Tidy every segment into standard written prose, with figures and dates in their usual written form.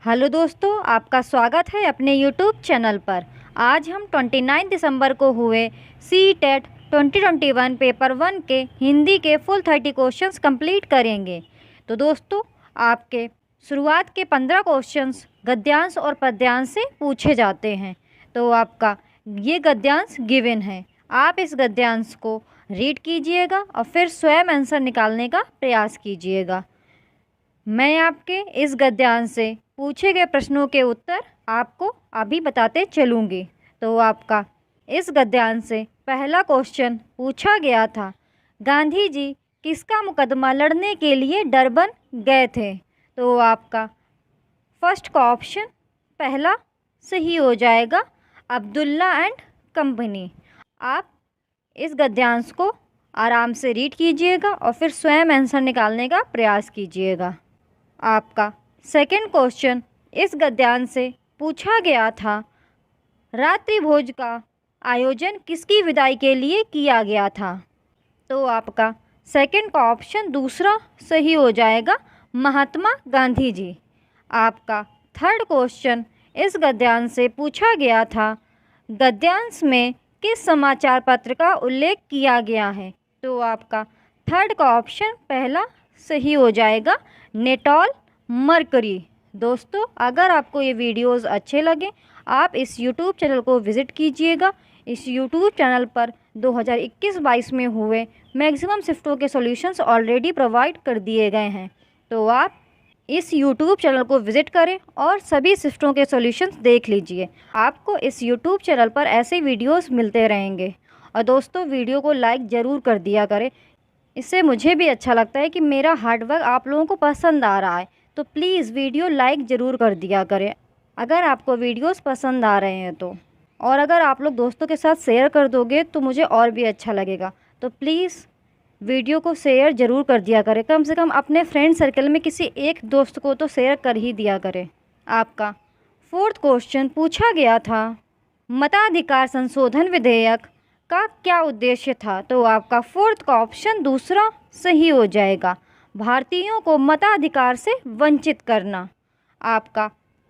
Hello दोस्तों, आपका स्वागत है अपने यूट्यूब चैनल पर। आज हम 29 दिसंबर को हुए सी-टेट 2021 पेपर 1 के हिंदी के फुल 30 क्वेश्चंस कंप्लीट करेंगे। तो दोस्तों, आपके शुरुआत के 15 क्वेश्चंस गद्यांश और पद्यांश से पूछे जाते हैं। तो आपका ये गद्यांश गिवन है, आप इस गद्यांश को रीड कीजिएगा और फिर स्वयं आंसर निकालने का प्रयास कीजिएगा। मैं आपके इस गद्यांश से पूछे गए प्रश्नों के उत्तर आपको अभी बताते चलूँगी। तो आपका इस गद्यांश से पहला क्वेश्चन पूछा गया था, गांधी जी किसका मुकदमा लड़ने के लिए डरबन गए थे। तो आपका फर्स्ट का ऑप्शन पहला सही हो जाएगा, अब्दुल्ला एंड कंपनी। आप इस गद्यांश को आराम से रीड कीजिएगा और फिर स्वयं आंसर निकालने का प्रयास कीजिएगा। आपका सेकंड क्वेश्चन इस गद्यांश से पूछा गया था, रात्रि भोज का आयोजन किसकी विदाई के लिए किया गया था। तो आपका सेकंड का ऑप्शन दूसरा सही हो जाएगा, महात्मा गांधी जी। आपका थर्ड क्वेश्चन इस गद्यांश से पूछा गया था, गद्यांश में किस समाचार पत्र का उल्लेख किया गया है। तो आपका थर्ड का ऑप्शन पहला सही हो जाएगा, नेटॉल मरकरी। दोस्तों, अगर आपको ये वीडियोस अच्छे लगे, आप इस YouTube चैनल को विज़िट कीजिएगा। इस YouTube चैनल पर 2021-22 में हुए मैक्सिमम शिफ्टों के सॉल्यूशंस ऑलरेडी प्रोवाइड कर दिए गए हैं। तो आप इस YouTube चैनल को विज़िट करें और सभी शिफ्टों के सॉल्यूशंस देख लीजिए। आपको इस YouTube चैनल पर ऐसे वीडियोस मिलते रहेंगे। और दोस्तों, वीडियो को लाइक ज़रूर कर दिया करें, इससे मुझे भी अच्छा लगता है कि मेरा हार्डवर्क आप लोगों को पसंद आ रहा है। तो प्लीज़ वीडियो लाइक ज़रूर कर दिया करें अगर आपको वीडियोस पसंद आ रहे हैं तो। और अगर आप लोग दोस्तों के साथ शेयर कर दोगे तो मुझे और भी अच्छा लगेगा। तो प्लीज़ वीडियो को शेयर ज़रूर कर दिया करें, कम से कम अपने फ्रेंड सर्कल में किसी एक दोस्त को तो शेयर कर ही दिया करें। आपका फोर्थ क्वेश्चन पूछा गया था, मताधिकार संशोधन विधेयक का क्या उद्देश्य था। तो आपका फोर्थ का ऑप्शन दूसरा सही हो जाएगा, भारतीयों को मताधिकार से वंचित करना। आपका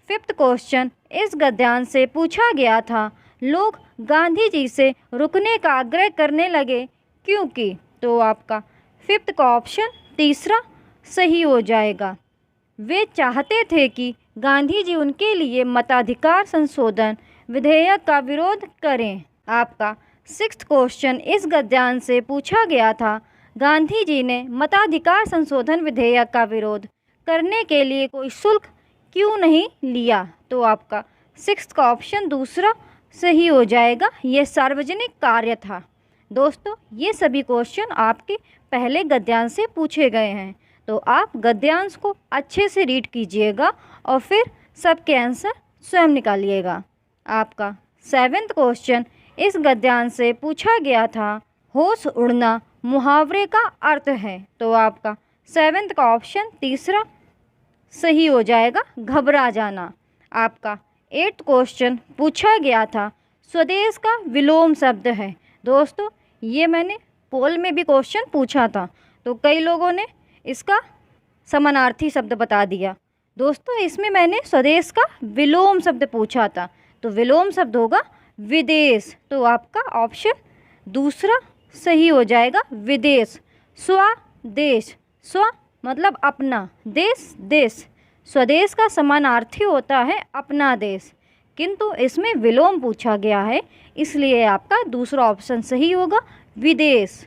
फिफ्थ क्वेश्चन इस गद्यांश से पूछा गया था, लोग गांधी जी से रुकने का आग्रह करने लगे क्योंकि। तो आपका फिफ्थ का ऑप्शन तीसरा सही हो जाएगा, वे चाहते थे कि गांधी जी उनके लिए मताधिकार संशोधन विधेयक का विरोध करें। आपका सिक्स्थ क्वेश्चन इस गद्यांश से पूछा गया था, गांधी जी ने मताधिकार संशोधन विधेयक का विरोध करने के लिए कोई शुल्क क्यों नहीं लिया। तो आपका सिक्स्थ का ऑप्शन दूसरा सही हो जाएगा, ये सार्वजनिक कार्य था। दोस्तों, ये सभी क्वेश्चन आपके पहले गद्यांश से पूछे गए हैं। तो आप गद्यांश को अच्छे से रीड कीजिएगा और फिर सबके आंसर स्वयं निकालिएगा। आपका सेवेंथ क्वेश्चन इस गद्यांश से पूछा गया था, होश उड़ना मुहावरे का अर्थ है। तो आपका सेवेंथ का ऑप्शन तीसरा सही हो जाएगा, घबरा जाना। आपका एट्थ क्वेश्चन पूछा गया था, स्वदेश का विलोम शब्द है। दोस्तों, ये मैंने पोल में भी क्वेश्चन पूछा था, तो कई लोगों ने इसका समानार्थी शब्द बता दिया। दोस्तों, इसमें मैंने स्वदेश का विलोम शब्द पूछा था, तो विलोम शब्द होगा विदेश। तो आपका ऑप्शन दूसरा सही हो जाएगा, विदेश। स्वदेश, स्व मतलब अपना, देश देश, स्वदेश का समानार्थी होता है अपना देश, किंतु इसमें विलोम पूछा गया है, इसलिए आपका दूसरा ऑप्शन सही होगा, विदेश।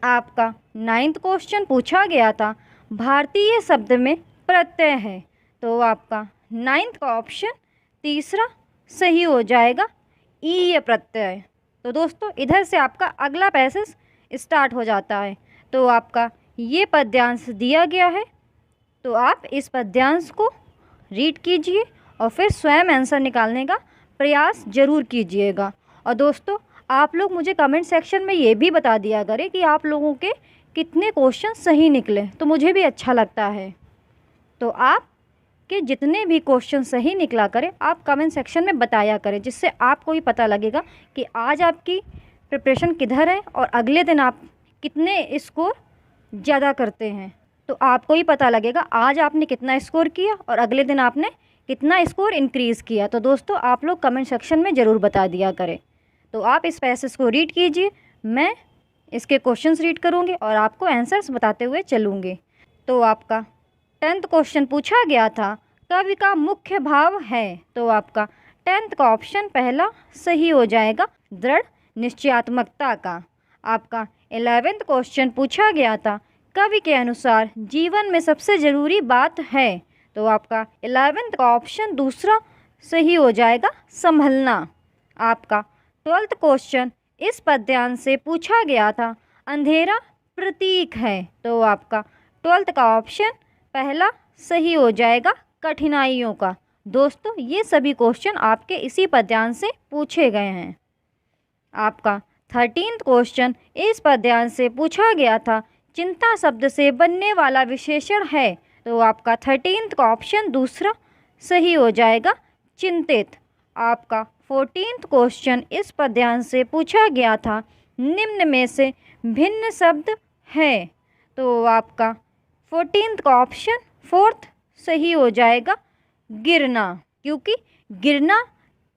आपका नाइन्थ क्वेश्चन पूछा गया था, भारतीय शब्द में प्रत्यय है। तो आपका नाइन्थ का ऑप्शन तीसरा सही हो जाएगा, ईय प्रत्यय। तो दोस्तों, इधर से आपका अगला पैसेज स्टार्ट हो जाता है। तो आपका ये पद्यांश दिया गया है, तो आप इस पद्यांश को रीड कीजिए और फिर स्वयं आंसर निकालने का प्रयास ज़रूर कीजिएगा। और दोस्तों, आप लोग मुझे कमेंट सेक्शन में ये भी बता दिया करें कि आप लोगों के कितने क्वेश्चन सही निकले, तो मुझे भी अच्छा लगता है। तो आप कि जितने भी क्वेश्चन सही निकला करें आप कमेंट सेक्शन में बताया करें, जिससे आपको ही पता लगेगा कि आज आपकी प्रिपरेशन किधर है और अगले दिन आप कितने स्कोर ज़्यादा करते हैं। तो आपको ही पता लगेगा आज आपने कितना स्कोर किया और अगले दिन आपने कितना स्कोर इंक्रीज़ किया। तो दोस्तों आप लोग कमेंट सेक्शन में ज़रूर बता दिया करें। तो आप इस पैसेज को रीड कीजिए, मैं इसके क्वेश्चंस रीड करूँगी और आपको आंसर्स बताते हुए चलूँगी। तो आपका 10th क्वेश्चन पूछा गया था, कवि का मुख्य भाव है। तो आपका 10th का ऑप्शन पहला सही हो जाएगा, दृढ़ निश्चयात्मकता का। आपका 11th क्वेश्चन पूछा गया था, कवि के अनुसार जीवन में सबसे ज़रूरी बात है। तो आपका 11th का ऑप्शन दूसरा सही हो जाएगा, संभलना। आपका 12th क्वेश्चन इस पद्यांश से पूछा गया था, अंधेरा प्रतीक है। तो आपका 12th का ऑप्शन पहला सही हो जाएगा, कठिनाइयों का। दोस्तों ये सभी क्वेश्चन आपके इसी पद्यांश से पूछे गए हैं। आपका 13th क्वेश्चन इस पद्यांश से पूछा गया था, चिंता शब्द से बनने वाला विशेषण है। तो आपका 13th का ऑप्शन दूसरा सही हो जाएगा, चिंतित। आपका 14th क्वेश्चन इस पद्यांश से पूछा गया था, निम्न में से भिन्न शब्द है। तो आपका 14th का ऑप्शन फोर्थ सही हो जाएगा, गिरना, क्योंकि गिरना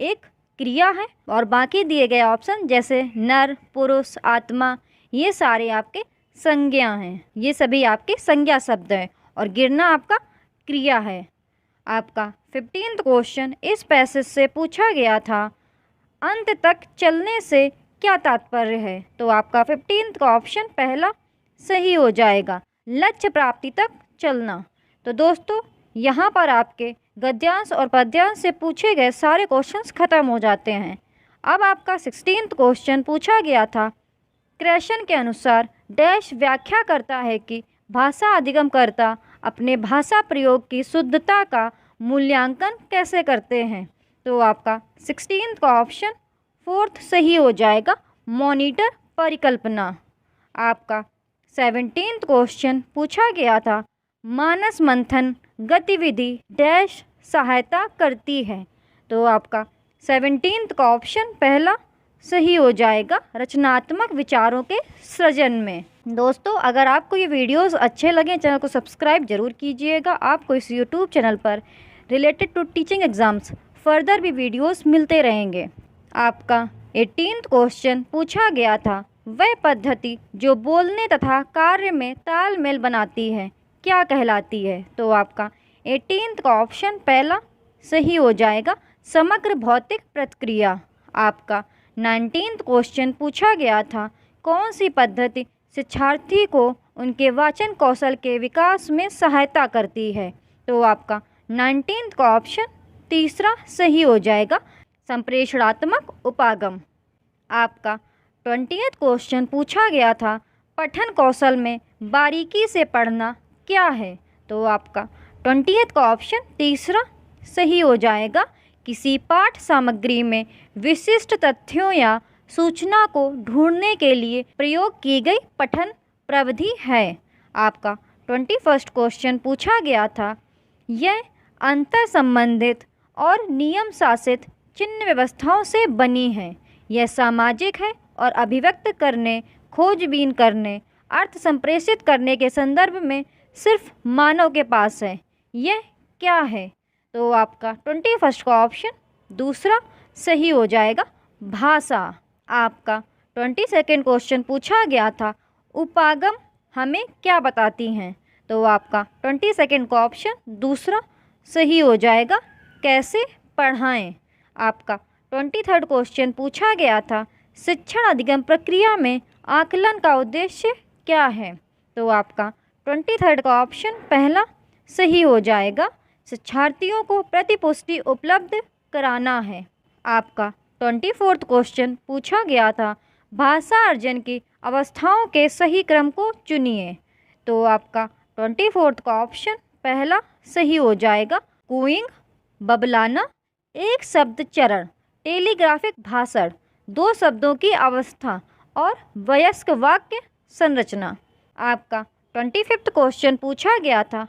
एक क्रिया है और बाकी दिए गए ऑप्शन जैसे नर, पुरुष, आत्मा, ये सारे आपके संज्ञा हैं। ये सभी आपके संज्ञा शब्द हैं और गिरना आपका क्रिया है। आपका 15th क्वेश्चन इस पैसेज से पूछा गया था, अंत तक चलने से क्या तात्पर्य है। तो आपका 15th का ऑप्शन पहला सही हो जाएगा, लक्ष्य प्राप्ति तक चलना। तो दोस्तों यहाँ पर आपके गद्यांश और पद्यांश से पूछे गए सारे क्वेश्चंस खत्म हो जाते हैं। अब आपका 16th क्वेश्चन पूछा गया था, क्रेशन के अनुसार डैश व्याख्या करता है कि भाषा अधिगमकर्ता अपने भाषा प्रयोग की शुद्धता का मूल्यांकन कैसे करते हैं। तो आपका 16th का ऑप्शन फोर्थ सही हो जाएगा, मॉनिटर परिकल्पना। आपका 17th क्वेश्चन पूछा गया था, मानस मंथन गतिविधि डैश सहायता करती है। तो आपका 17th का ऑप्शन पहला सही हो जाएगा, रचनात्मक विचारों के सृजन में। दोस्तों अगर आपको ये वीडियोस अच्छे लगें, चैनल को सब्सक्राइब जरूर कीजिएगा। आपको इस यूट्यूब चैनल पर related to teaching exams further भी वीडियोस मिलते रहेंगे। आपका 18th क्वेश्चन पूछा गया था, वह पद्धति जो बोलने तथा कार्य में तालमेल बनाती है क्या कहलाती है। तो आपका 18th का ऑप्शन पहला सही हो जाएगा, समग्र भौतिक प्रतिक्रिया। आपका 19th क्वेश्चन पूछा गया था, कौन सी पद्धति शिक्षार्थी को उनके वाचन कौशल के विकास में सहायता करती है। तो आपका 19th का ऑप्शन तीसरा सही हो जाएगा, संप्रेषणात्मक उपागम। आपका 20th क्वेश्चन पूछा गया था, पठन कौशल में बारीकी से पढ़ना क्या है। तो आपका 20th का ऑप्शन तीसरा सही हो जाएगा, किसी पाठ सामग्री में विशिष्ट तथ्यों या सूचना को ढूंढने के लिए प्रयोग की गई पठन प्रविधि है। आपका 21st क्वेश्चन पूछा गया था, यह अंतर संबंधित और नियम शासित चिन्ह व्यवस्थाओं से बनी है। यह सामाजिक है और अभिव्यक्त करने, खोजबीन करने, अर्थ संप्रेषित करने के संदर्भ में सिर्फ मानव के पास है। यह क्या है। तो आपका 21st का ऑप्शन दूसरा सही हो जाएगा, भाषा। आपका 22nd क्वेश्चन पूछा गया था, उपागम हमें क्या बताती हैं। तो आपका 22nd का ऑप्शन दूसरा सही हो जाएगा, कैसे पढ़ाएं। आपका 23rd क्वेश्चन पूछा गया था, शिक्षण अधिगम प्रक्रिया में आकलन का उद्देश्य क्या है। तो आपका 23rd का ऑप्शन पहला सही हो जाएगा, शिक्षार्थियों को प्रतिपुष्टि उपलब्ध कराना है। आपका 24th क्वेश्चन पूछा गया था, भाषा अर्जन की अवस्थाओं के सही क्रम को चुनिए। तो आपका 24th का ऑप्शन पहला सही हो जाएगा, कूइंग बबलाना, एक शब्द चरण, टेलीग्राफिक भाषण, दो शब्दों की अवस्था और वयस्क वाक्य संरचना। आपका 25th क्वेश्चन पूछा गया था,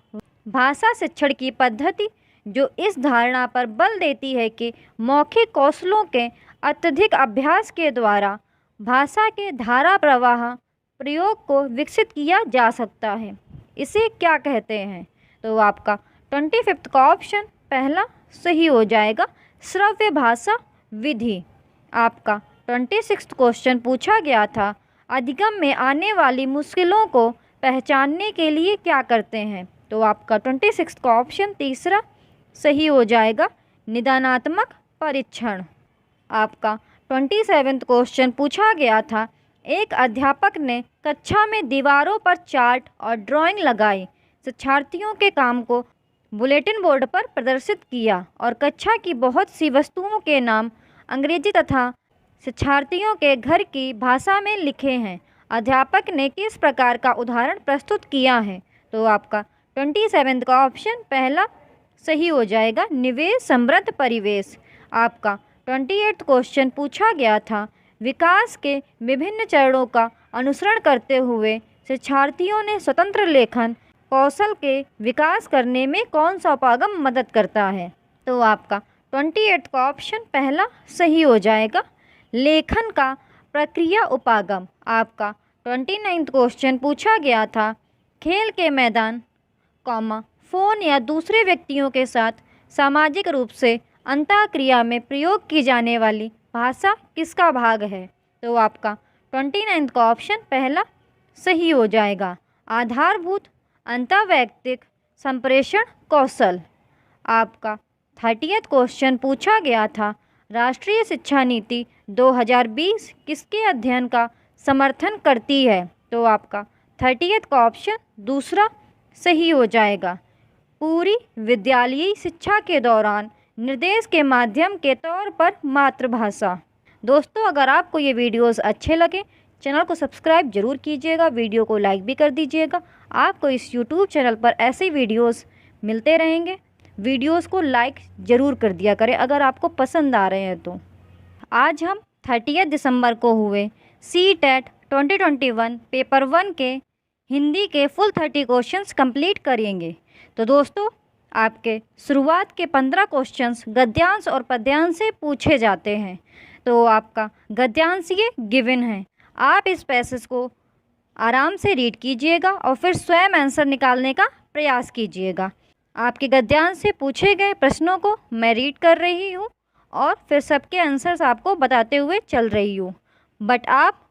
भाषा शिक्षण की पद्धति जो इस धारणा पर बल देती है कि मौखिक कौशलों के अत्यधिक अभ्यास के द्वारा भाषा के धारा प्रवाह प्रयोग को विकसित किया जा सकता है, इसे क्या कहते हैं। तो आपका 25th का ऑप्शन पहला सही हो जाएगा श्रव्य भाषा विधि। आपका 26वां क्वेश्चन पूछा गया था, अधिगम में आने वाली मुश्किलों को पहचानने के लिए क्या करते हैं? तो आपका 26 का ऑप्शन तीसरा सही हो जाएगा निदानात्मक परीक्षण। आपका 27वां क्वेश्चन पूछा गया था, एक अध्यापक ने कक्षा में दीवारों पर चार्ट और ड्राइंग लगाई, शिक्षार्थियों के काम को बुलेटिन बोर्ड पर प्रदर्शित किया और कक्षा की बहुत सी वस्तुओं के नाम अंग्रेजी तथा शिक्षार्थियों के घर की भाषा में लिखे हैं। अध्यापक ने किस प्रकार का उदाहरण प्रस्तुत किया है? तो आपका 27 का ऑप्शन पहला सही हो जाएगा निवेश समृद्ध परिवेश। आपका 28वां क्वेश्चन पूछा गया था, विकास के विभिन्न चरणों का अनुसरण करते हुए शिक्षार्थियों ने स्वतंत्र लेखन कौशल के विकास करने में कौन सा उपागम मदद करता है? तो आपका 28 का ऑप्शन पहला सही हो जाएगा लेखन का प्रक्रिया उपागम। आपका 29वां क्वेश्चन पूछा गया था, खेल के मैदान फ़ोन या दूसरे व्यक्तियों के साथ सामाजिक रूप से अंतःक्रिया में प्रयोग की जाने वाली भाषा किसका भाग है? तो आपका 29 का ऑप्शन पहला सही हो जाएगा आधारभूत अंतर्वैयक्तिक संप्रेषण कौशल। आपका 30वां क्वेश्चन पूछा गया था, राष्ट्रीय शिक्षा नीति 2020 किसके अध्ययन का समर्थन करती है? तो आपका 30वां का ऑप्शन दूसरा सही हो जाएगा पूरी विद्यालयी शिक्षा के दौरान निर्देश के माध्यम के तौर पर मातृभाषा। दोस्तों, अगर आपको ये वीडियोस अच्छे लगे चैनल को सब्सक्राइब जरूर कीजिएगा, वीडियो को लाइक भी कर दीजिएगा। आपको इस यूट्यूब चैनल पर ऐसे वीडियोस मिलते रहेंगे। वीडियोस को लाइक ज़रूर कर दिया करें अगर आपको पसंद आ रहे हैं तो। आज हम 30 दिसंबर को हुए CTET 2021 पेपर 1 के हिंदी के फुल 30 क्वेश्चंस कंप्लीट करेंगे। तो दोस्तों, आपके शुरुआत के 15 क्वेश्चंस गद्यांश और पद्यांश से पूछे जाते हैं। तो आपका गद्यांश ये गिवन है, आप इस पैसेज को आराम से रीड कीजिएगा और फिर स्वयं आंसर निकालने का प्रयास कीजिएगा। आपके गद्यांश से पूछे गए प्रश्नों को मैं रीड कर रही हूँ और फिर सबके आंसर्स आपको बताते हुए चल रही हूँ, बट आप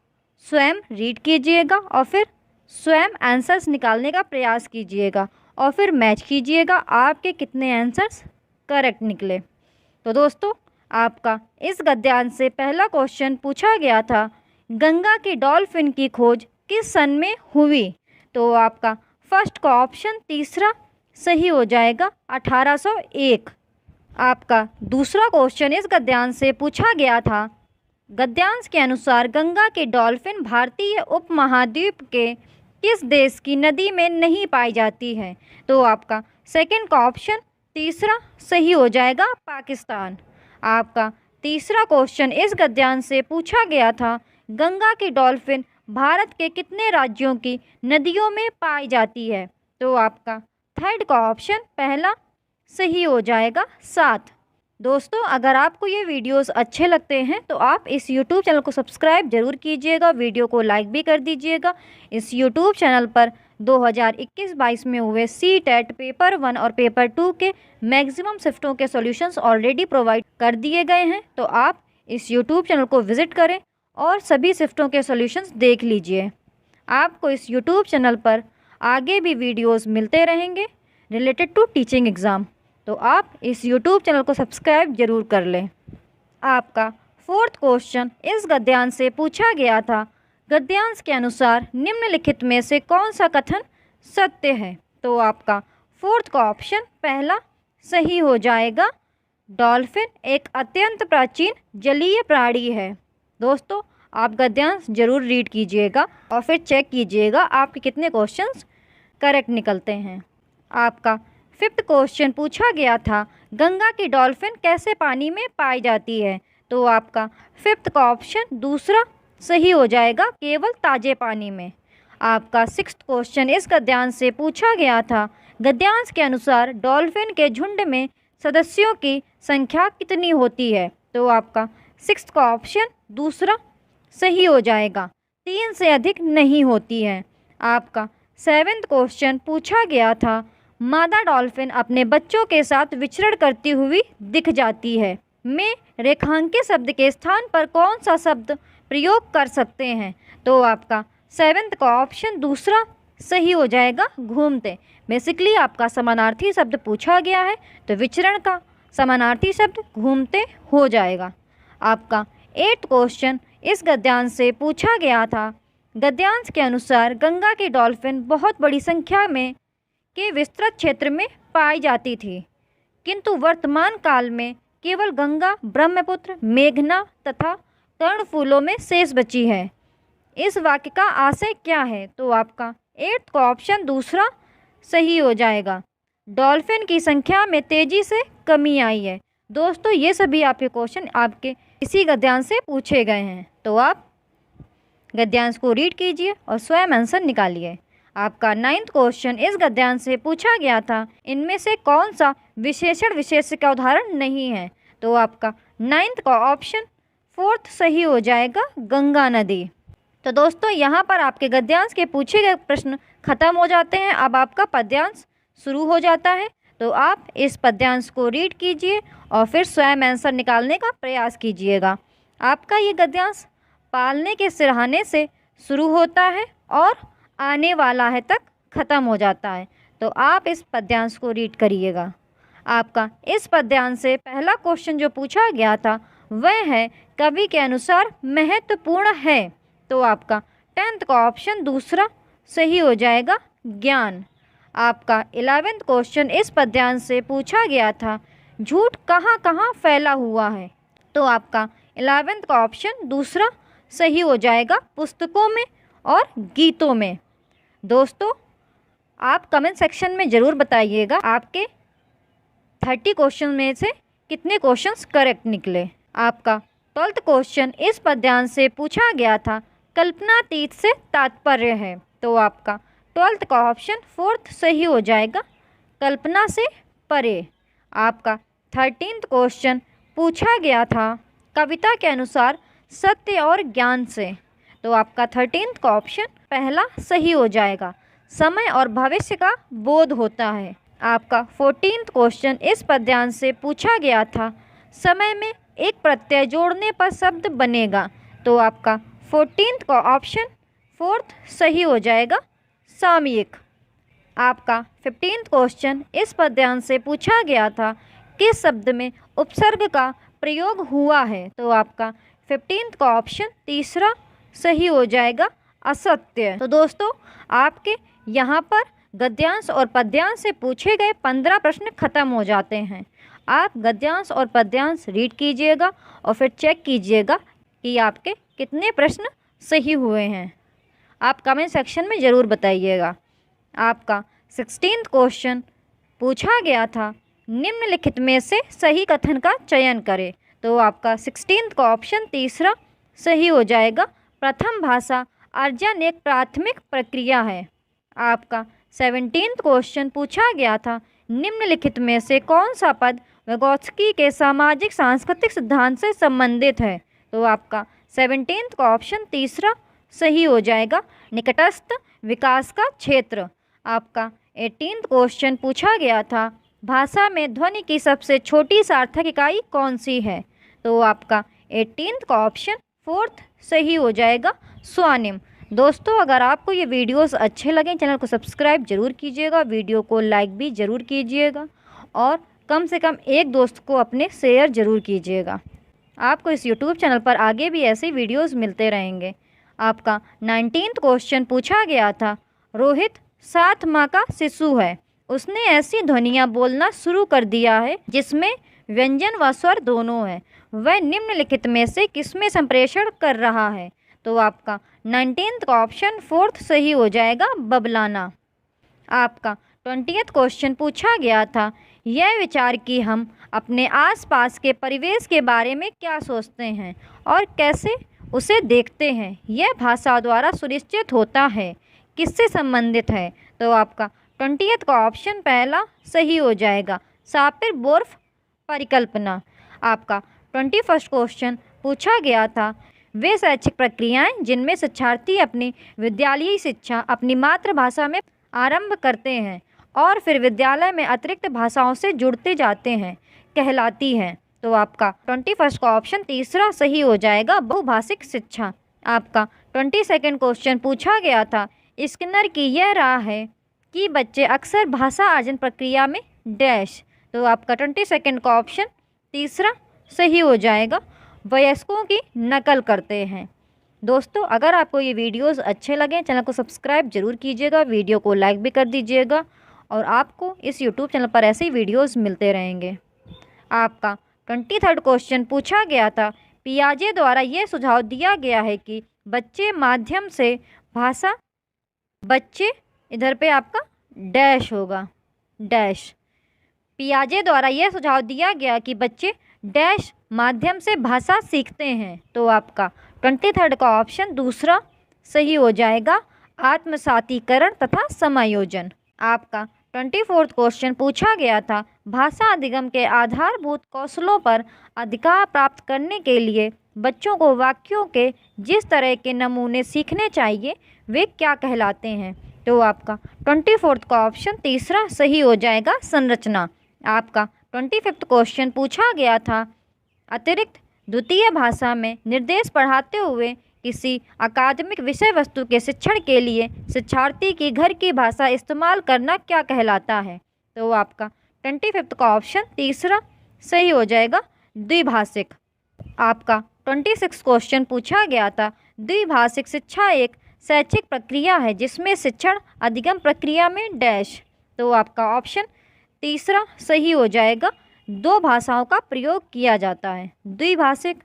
स्वयं रीड कीजिएगा और फिर स्वयं आंसर्स निकालने का प्रयास कीजिएगा और फिर मैच कीजिएगा आपके कितने आंसर्स करेक्ट निकले। तो दोस्तों, आपका इस गद्यांश से पहला क्वेश्चन पूछा गया था, गंगा की डॉल्फिन की खोज किस सन में हुई? तो आपका फर्स्ट का ऑप्शन तीसरा सही हो जाएगा 1801। आपका दूसरा क्वेश्चन इस गद्यांश से पूछा गया था, गद्यांश के अनुसार गंगा की डॉल्फिन भारतीय उपमहाद्वीप के किस देश की नदी में नहीं पाई जाती है? तो आपका सेकंड का ऑप्शन तीसरा सही हो जाएगा पाकिस्तान। आपका तीसरा क्वेश्चन इस गद्यांश से पूछा गया था, गंगा की डॉल्फिन भारत के कितने राज्यों की नदियों में पाई जाती है? तो आपका थर्ड का ऑप्शन पहला सही हो जाएगा 7। दोस्तों, अगर आपको ये वीडियोस अच्छे लगते हैं तो आप इस YouTube चैनल को सब्सक्राइब जरूर कीजिएगा, वीडियो को लाइक भी कर दीजिएगा। इस YouTube चैनल पर 2021-22 में हुए CTET पेपर 1 और पेपर 2 के मैक्सिमम शिफ्टों के सॉल्यूशंस ऑलरेडी प्रोवाइड कर दिए गए हैं, तो आप इस YouTube चैनल को विज़िट करें और सभी शिफ्टों के सॉल्यूशंस देख लीजिए। आपको इस YouTube चैनल पर आगे भी वीडियोज़ मिलते रहेंगे रिलेटेड टू टीचिंग एग्ज़ाम, तो आप इस YouTube चैनल को सब्सक्राइब जरूर कर लें। आपका फोर्थ क्वेश्चन इस गद्यांश से पूछा गया था, गद्यांश के अनुसार निम्नलिखित में से कौन सा कथन सत्य है? तो आपका फोर्थ का ऑप्शन पहला सही हो जाएगा डॉल्फिन एक अत्यंत प्राचीन जलीय प्राणी है। दोस्तों, आप गद्यांश जरूर रीड कीजिएगा और फिर चेक कीजिएगा आपके कितने क्वेश्चंस करेक्ट निकलते हैं। आपका फिफ्थ क्वेश्चन पूछा गया था, गंगा की डॉल्फिन कैसे पानी में पाई जाती है? तो आपका फिफ्थ का ऑप्शन दूसरा सही हो जाएगा केवल ताज़े पानी में। आपका सिक्स्थ क्वेश्चन इस गद्यांश से पूछा गया था, गद्यांश के अनुसार डॉल्फिन के झुंड में सदस्यों की संख्या कितनी होती है? तो आपका सिक्स्थ का ऑप्शन दूसरा सही हो जाएगा 3 से अधिक नहीं होती है। आपका सेवेंथ क्वेश्चन पूछा गया था, मादा डॉल्फिन अपने बच्चों के साथ विचरण करती हुई दिख जाती है में रेखांकित शब्द के स्थान पर कौन सा शब्द प्रयोग कर सकते हैं? तो आपका 7th का ऑप्शन दूसरा सही हो जाएगा, घूमते। बेसिकली आपका समानार्थी शब्द पूछा गया है तो विचरण का समानार्थी शब्द घूमते हो जाएगा। आपका 8th क्वेश्चन इस गद्यांश से पूछा गया था। गद्यांश के अनुसार गंगा की डॉल्फिन बहुत बड़ी संख्या में के विस्तृत क्षेत्र में पाई जाती थी, किंतु वर्तमान काल में केवल गंगा, ब्रह्मपुत्र, मेघना तथा कर्णफूलों में शेष बची है। इस वाक्य का आशय क्या है? तो आपका 8th का ऑप्शन दूसरा सही हो जाएगा। डॉल्फिन की संख्या में तेजी से कमी आई है। दोस्तों ये सभी आपके क्वेश्चन आपके इसी गद्यांश से पूछे गए हैं, तो आप गद्यांश को रीड कीजिए और स्वयं आंसर निकालिए। आपका 9th क्वेश्चन इस गद्यांश से पूछा गया था, इनमें से कौन सा विशेषण विशेष्य का उदाहरण नहीं है? तो आपका 9th का ऑप्शन 4th सही हो जाएगा, गंगा नदी। तो दोस्तों यहाँ पर आपके गद्यांश के पूछे गए प्रश्न खत्म हो जाते हैं। अब आपका पद्यांश शुरू हो जाता है, तो आप इस पद्यांश को रीड कीजिए और फिर स्वयं आंसर निकालने का प्रयास कीजिएगा। आपका ये गद्यांश पालने के सिरहाने से शुरू होता है और आने वाला है तक ख़त्म हो जाता है, तो आप इस पद्यांश को रीड करिएगा। आपका इस पद्यांश से पहला क्वेश्चन जो पूछा गया था वह है कवि के अनुसार महत्वपूर्ण है। तो आपका 10th का ऑप्शन दूसरा सही हो जाएगा, ज्ञान। आपका 11th क्वेश्चन इस पद्यांश से पूछा गया था, झूठ कहाँ कहाँ फैला हुआ है? तो आपका 11th का ऑप्शन दूसरा सही हो जाएगा, पुस्तकों में और गीतों में। दोस्तों आप कमेंट सेक्शन में ज़रूर बताइएगा आपके 30 क्वेश्चन में से कितने क्वेश्चंस करेक्ट निकले। आपका 12th क्वेश्चन इस पद्यांश से पूछा गया था, कल्पनातीत से तात्पर्य है। तो आपका 12th का ऑप्शन 4th सही हो जाएगा, कल्पना से परे। आपका 13th क्वेश्चन पूछा गया था, कविता के अनुसार सत्य और ज्ञान से। तो आपका 13th का ऑप्शन पहला सही हो जाएगा, समय और भविष्य का बोध होता है। आपका 14th क्वेश्चन इस पद्यांश से पूछा गया था, समय में एक प्रत्यय जोड़ने पर शब्द बनेगा। तो आपका 14th का ऑप्शन 4th सही हो जाएगा, सामयिक। आपका 15th क्वेश्चन इस पद्यांश से पूछा गया था, किस शब्द में उपसर्ग का प्रयोग हुआ है? तो आपका 15th का ऑप्शन तीसरा सही हो जाएगा, असत्य। तो दोस्तों आपके यहाँ पर गद्यांश और पद्यांश से पूछे गए 15 प्रश्न खत्म हो जाते हैं। आप गद्यांश और पद्यांश रीड कीजिएगा और फिर चेक कीजिएगा कि आपके कितने प्रश्न सही हुए हैं। आप कमेंट सेक्शन में ज़रूर बताइएगा। आपका 16th क्वेश्चन पूछा गया था, निम्नलिखित में से सही कथन का चयन करें। तो आपका 16th का ऑप्शन तीसरा सही हो जाएगा, प्रथम भाषा अर्जन एक प्राथमिक प्रक्रिया है। आपका 17th क्वेश्चन पूछा गया था, निम्नलिखित में से कौन सा पद vygotsky के सामाजिक सांस्कृतिक सिद्धांत से संबंधित है? तो आपका 17th का ऑप्शन तीसरा सही हो जाएगा, निकटस्थ विकास का क्षेत्र। आपका 18th क्वेश्चन पूछा गया था, भाषा में ध्वनि की सबसे छोटी सार्थक इकाई कौन सी है? तो आपका 18th का ऑप्शन 4th सही हो जाएगा, स्वानिम। दोस्तों अगर आपको ये वीडियोस अच्छे लगें चैनल को सब्सक्राइब जरूर कीजिएगा, वीडियो को लाइक भी ज़रूर कीजिएगा और कम से कम एक दोस्त को अपने शेयर ज़रूर कीजिएगा। आपको इस यूट्यूब चैनल पर आगे भी ऐसे वीडियोस मिलते रहेंगे। आपका 19th क्वेश्चन पूछा गया था, रोहित 7 माह का शिशु है, उसने ऐसी ध्वनियाँ बोलना शुरू कर दिया है जिसमें व्यंजन व स्वर दोनों हैं, वह निम्नलिखित में से किसमें संप्रेषण कर रहा है? तो आपका 19th का ऑप्शन 4th सही हो जाएगा, बबलाना। आपका 20th क्वेश्चन पूछा गया था, यह विचार कि हम अपने आसपास के परिवेश के बारे में क्या सोचते हैं और कैसे उसे देखते हैं, यह भाषा द्वारा सुनिश्चित होता है, किससे संबंधित है? तो आपका 20th का ऑप्शन पहला सही हो जाएगा, सापिर-बोर्फ परिकल्पना। आपका 21st क्वेश्चन पूछा गया था, वे शैक्षिक प्रक्रियाएं जिनमें शिक्षार्थी अपनी विद्यालयी शिक्षा अपनी मातृभाषा में आरंभ करते हैं और फिर विद्यालय में अतिरिक्त भाषाओं से जुड़ते जाते हैं कहलाती हैं। तो आपका 21 का ऑप्शन तीसरा सही हो जाएगा, बहुभाषिक शिक्षा। आपका 22 क्वेश्चन पूछा गया था, स्किनर की यह राय है कि बच्चे अक्सर भाषा अर्जन प्रक्रिया में डैश। तो आपका 22 का ऑप्शन तीसरा सही हो जाएगा, वयस्कों की नकल करते हैं। दोस्तों, अगर आपको ये वीडियोस अच्छे लगें, चैनल को सब्सक्राइब जरूर कीजिएगा, वीडियो को लाइक भी कर दीजिएगा और आपको इस यूट्यूब चैनल पर ऐसे ही वीडियोस मिलते रहेंगे। आपका 23 क्वेश्चन पूछा गया था, पियाजे द्वारा ये सुझाव दिया गया है कि बच्चे माध्यम से भाषा, बच्चे इधर पे आपका डैश होगा, डैश। पियाजे द्वारा यह सुझाव दिया गया कि बच्चे डैश माध्यम से भाषा सीखते हैं। तो आपका 23 का ऑप्शन दूसरा सही हो जाएगा, आत्मसातीकरण तथा समायोजन। आपका 24 क्वेश्चन पूछा गया था, भाषा अधिगम के आधारभूत कौशलों पर अधिकार प्राप्त करने के लिए बच्चों को वाक्यों के जिस तरह के नमूने सीखने चाहिए वे क्या कहलाते हैं। तो आपका 24 का ऑप्शन तीसरा सही हो जाएगा, संरचना। आपका 25 क्वेश्चन पूछा गया था, अतिरिक्त द्वितीय भाषा में निर्देश पढ़ाते हुए किसी अकादमिक विषय वस्तु के शिक्षण के लिए शिक्षार्थी की घर की भाषा इस्तेमाल करना क्या कहलाता है। तो आपका 25 का ऑप्शन तीसरा सही हो जाएगा, द्विभाषिक। आपका 26 क्वेश्चन पूछा गया था, द्विभाषिक शिक्षा एक शैक्षिक प्रक्रिया है जिसमें शिक्षण अधिगम प्रक्रिया में डैश। तो आपका ऑप्शन तीसरा सही हो जाएगा, दो भाषाओं का प्रयोग किया जाता है। द्विभाषिक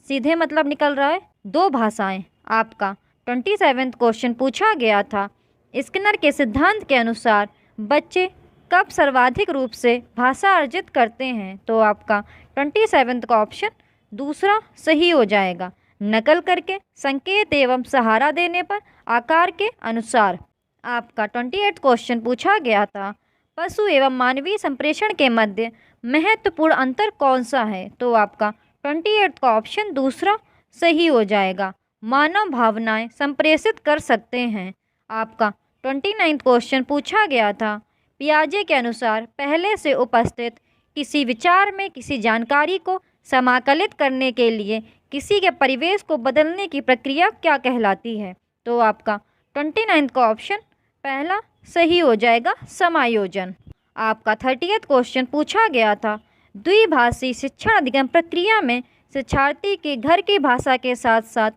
सीधे मतलब निकल रहा है दो भाषाएं। आपका 27 क्वेश्चन पूछा गया था, स्किनर के सिद्धांत के अनुसार बच्चे कब सर्वाधिक रूप से भाषा अर्जित करते हैं। तो आपका 27 का ऑप्शन दूसरा सही हो जाएगा, नकल करके, संकेत एवं सहारा देने पर, आकार के अनुसार। आपका 28 क्वेश्चन पूछा गया था, पशु एवं मानवीय संप्रेषण के मध्य महत्वपूर्ण अंतर कौन सा है। तो आपका 28 का ऑप्शन दूसरा सही हो जाएगा, मानव भावनाएं संप्रेषित कर सकते हैं। आपका 29 क्वेश्चन पूछा गया था, पियाजे के अनुसार पहले से उपस्थित किसी विचार में किसी जानकारी को समाकलित करने के लिए किसी के परिवेश को बदलने की प्रक्रिया क्या कहलाती है। तो आपका 29 का ऑप्शन पहला सही हो जाएगा, समायोजन। आपका 30 क्वेश्चन पूछा गया था, द्विभाषी शिक्षण अधिगम प्रक्रिया में शिक्षार्थी के घर की भाषा के साथ साथ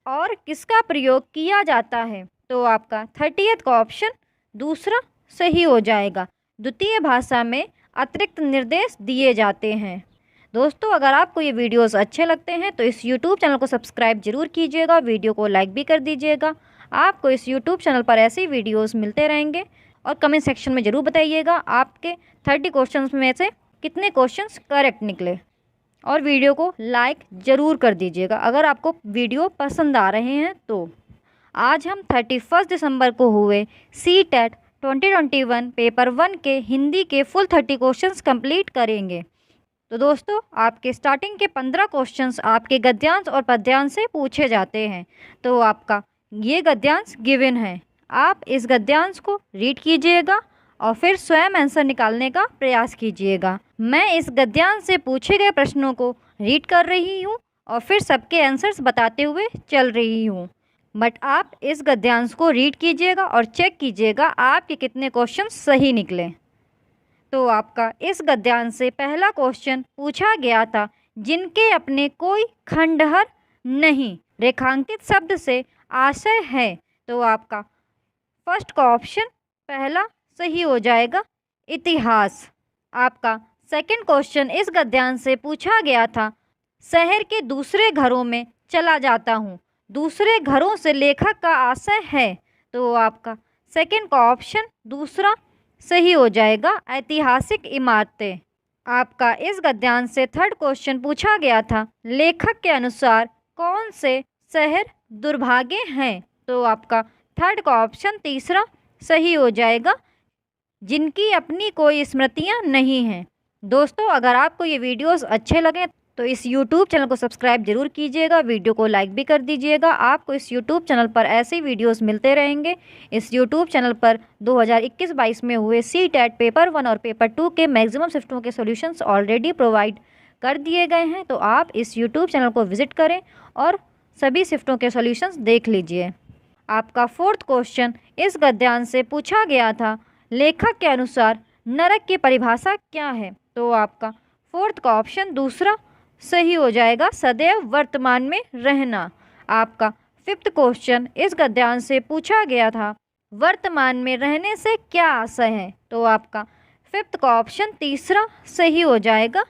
और किसका प्रयोग किया जाता है। तो आपका 30 का ऑप्शन दूसरा सही हो जाएगा, द्वितीय भाषा में अतिरिक्त निर्देश दिए जाते हैं। दोस्तों, अगर आपको ये वीडियोस अच्छे लगते हैं तो इस YouTube चैनल को सब्सक्राइब जरूर कीजिएगा, वीडियो को लाइक भी कर दीजिएगा। आपको इस YouTube चैनल पर ऐसे ही वीडियोस मिलते रहेंगे और कमेंट सेक्शन में ज़रूर बताइएगा आपके 30 क्वेश्चंस में से कितने क्वेश्चंस करेक्ट निकले और वीडियो को लाइक ज़रूर कर दीजिएगा अगर आपको वीडियो पसंद आ रहे हैं तो। आज हम 31 दिसंबर को हुए CTET 2021 पेपर 1 के हिंदी के फुल 30 क्वेश्चंस कंप्लीट करेंगे। तो दोस्तों, आपके स्टार्टिंग के 15 क्वेश्चंस आपके गद्यांश और पद्यांश से पूछे जाते हैं। तो आपका ये गद्यांश गिवन है, आप इस गद्यांश को रीड कीजिएगा और फिर स्वयं आंसर निकालने का प्रयास कीजिएगा। मैं इस गद्यांश से पूछे गए प्रश्नों को रीड कर रही हूँ और फिर सबके आंसर्स बताते हुए चल रही हूँ, बट आप इस गद्यांश को रीड कीजिएगा और चेक कीजिएगा आपके कितने क्वेश्चन सही निकले। तो आपका इस गद्यांश से पहला क्वेश्चन पूछा गया था, जिनके अपने कोई खंडहर नहीं, रेखांकित शब्द से आशय है। तो आपका फर्स्ट का ऑप्शन पहला सही हो जाएगा, इतिहास। आपका सेकंड क्वेश्चन इस गद्यांश से पूछा गया था, शहर के दूसरे घरों में चला जाता हूँ, दूसरे घरों से लेखक का आशय है। तो आपका सेकंड का ऑप्शन दूसरा सही हो जाएगा, ऐतिहासिक इमारतें। आपका इस गद्यांश से थर्ड क्वेश्चन पूछा गया था, लेखक के अनुसार कौन से शहर दुर्भागे हैं। तो आपका थर्ड का ऑप्शन तीसरा सही हो जाएगा, जिनकी अपनी कोई स्मृतियां नहीं हैं। दोस्तों, अगर आपको ये वीडियोस अच्छे लगें तो इस YouTube चैनल को सब्सक्राइब जरूर कीजिएगा, वीडियो को लाइक भी कर दीजिएगा। आपको इस YouTube चैनल पर ऐसे ही वीडियोस मिलते रहेंगे। इस YouTube चैनल पर 2021-22 में हुए CTET पेपर 1 और पेपर 2 के मैक्सिमम शिफ्टों के सॉल्यूशंस ऑलरेडी प्रोवाइड कर दिए गए हैं। तो आप इस YouTube चैनल को विजिट करें और सभी शिफ्टों के सॉल्यूशंस देख लीजिए। आपका 4th क्वेश्चन इस गद्यांश से पूछा गया था, लेखक के अनुसार नरक की परिभाषा क्या है? तो आपका 4th का ऑप्शन दूसरा सही हो जाएगा, सदैव वर्तमान में रहना। आपका 5th क्वेश्चन इस गद्यांश से पूछा गया था, वर्तमान में रहने से क्या आशय है? तो आपका 5th का ऑप्शन तीसरा सही हो जाएगा,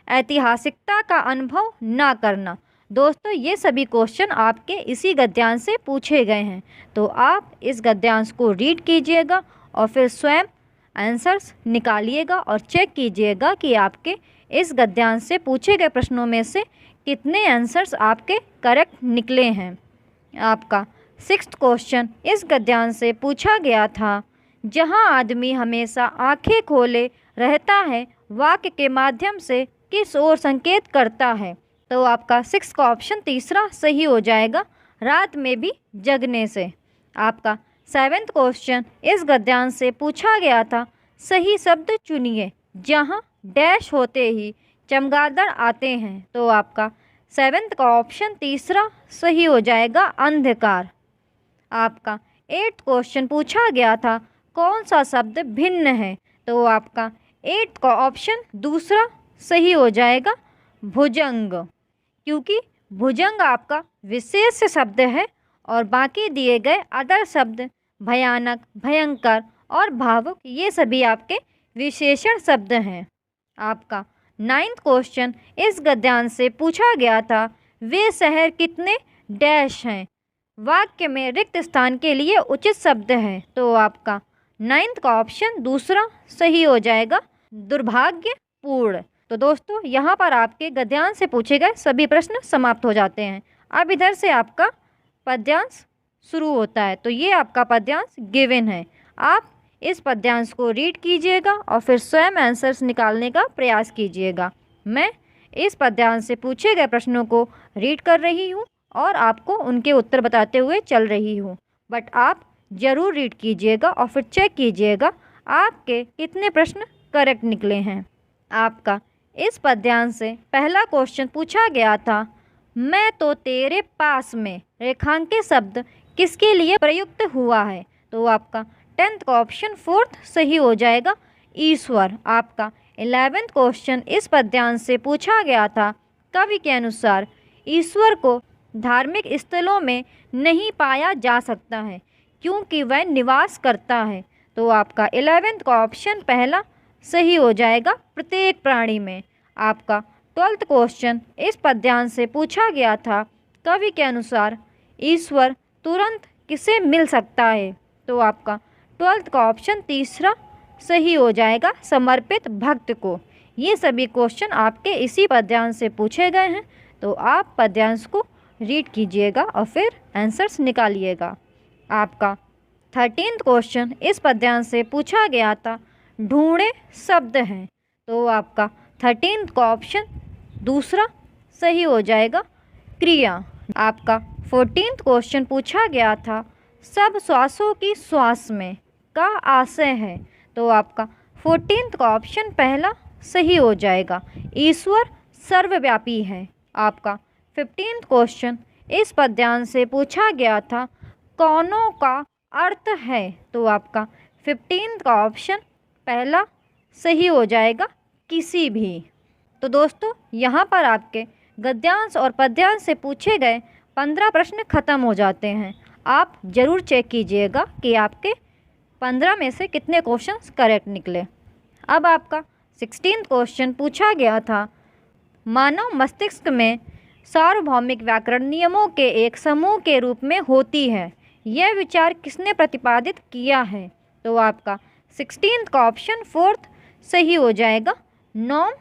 ऐतिहासिकता का अनुभव ना करना। दोस्तों ये सभी क्वेश्चन आपके इसी गद्यांश से पूछे गए हैं। तो आप इस गद्यांश को रीड कीजिएगा और फिर स्वयं आंसर्स निकालिएगा और चेक कीजिएगा कि आपके इस गद्यांश से पूछे गए प्रश्नों में से कितने आंसर्स आपके करेक्ट निकले हैं। आपका 6th क्वेश्चन इस गद्यांश से पूछा गया था, जहां आदमी हमेशा आंखें खोले रहता है, वाक्य के माध्यम से किस ओर संकेत करता है? तो आपका 6 का ऑप्शन तीसरा सही हो जाएगा, रात में भी जगने से। आपका 7th क्वेश्चन इस गद्यांश से पूछा गया था, सही शब्द चुनिए जहां डैश होते ही चमगादड़ आते हैं। तो आपका 7th का ऑप्शन तीसरा सही हो जाएगा, अंधकार। आपका 8th क्वेश्चन पूछा गया था, कौन सा शब्द भिन्न है? तो आपका 8th का ऑप्शन दूसरा सही हो जाएगा, भुजंग, क्योंकि भुजंग आपका विशेष शब्द है और बाकी दिए गए अदर शब्द भयानक, भयंकर और भावुक ये सभी आपके विशेषण शब्द हैं। आपका 9th क्वेश्चन इस गद्यांश से पूछा गया था, वे शहर कितने डैश हैं? वाक्य में रिक्त स्थान के लिए उचित शब्द है। तो आपका 9th का ऑप्शन दूसरा सही हो जाएगा, दुर्भाग्यपूर्ण। तो दोस्तों यहाँ पर आपके गद्यांश से पूछे गए सभी प्रश्न समाप्त हो जाते हैं। अब इधर से आपका पद्यांश शुरू होता है। तो ये आपका पद्यांश गिवन है, आप इस पद्यांश को रीड कीजिएगा और फिर स्वयं आंसर्स निकालने का प्रयास कीजिएगा। मैं इस पद्यांश से पूछे गए प्रश्नों को रीड कर रही हूँ और आपको उनके उत्तर बताते हुए चल रही हूँ, बट आप ज़रूर रीड कीजिएगा और फिर चेक कीजिएगा आपके कितने प्रश्न करेक्ट निकले हैं। आपका इस पद्यांश से पहला क्वेश्चन पूछा गया था, मैं तो तेरे पास में रेखांकित शब्द किसके लिए प्रयुक्त हुआ है? तो आपका 10th का ऑप्शन 4th सही हो जाएगा, ईश्वर। आपका 11th क्वेश्चन इस पद्यांश से पूछा गया था, कवि के अनुसार ईश्वर को धार्मिक स्थलों में नहीं पाया जा सकता है क्योंकि वह निवास करता है। तो आपका 11th का ऑप्शन पहला सही हो जाएगा, प्रत्येक प्राणी में। आपका 12th क्वेश्चन इस पद्यांश से पूछा गया था, कवि के अनुसार ईश्वर तुरंत किसे मिल सकता है? तो आपका 12th का ऑप्शन तीसरा सही हो जाएगा, समर्पित भक्त को। ये सभी क्वेश्चन आपके इसी पद्यांश से पूछे गए हैं। तो आप पद्यांश को रीड कीजिएगा और फिर आंसर्स निकालिएगा। आपका 13th क्वेश्चन इस पद्यांश से पूछा गया था, ढूंढे शब्द हैं। तो आपका 13th का ऑप्शन दूसरा सही हो जाएगा, क्रिया। आपका 14th क्वेश्चन पूछा गया था, सब श्वासों की श्वास में का आशय है। तो आपका 14th का ऑप्शन पहला सही हो जाएगा, ईश्वर सर्वव्यापी है। आपका 15th क्वेश्चन इस पद्यांश से पूछा गया था, कौनों का अर्थ है। तो आपका 15th का ऑप्शन पहला सही हो जाएगा, किसी भी। तो दोस्तों यहाँ पर आपके गद्यांश और पद्यांश से पूछे गए 15 प्रश्न खत्म हो जाते हैं। आप ज़रूर चेक कीजिएगा कि आपके 15 में से कितने क्वेश्चंस करेक्ट निकले। अब आपका 16th क्वेश्चन पूछा गया था, मानव मस्तिष्क में सार्वभौमिक व्याकरण नियमों के एक समूह के रूप में होती है, यह विचार किसने प्रतिपादित किया है। तो आपका 16th का ऑप्शन 4th सही हो जाएगा, नोम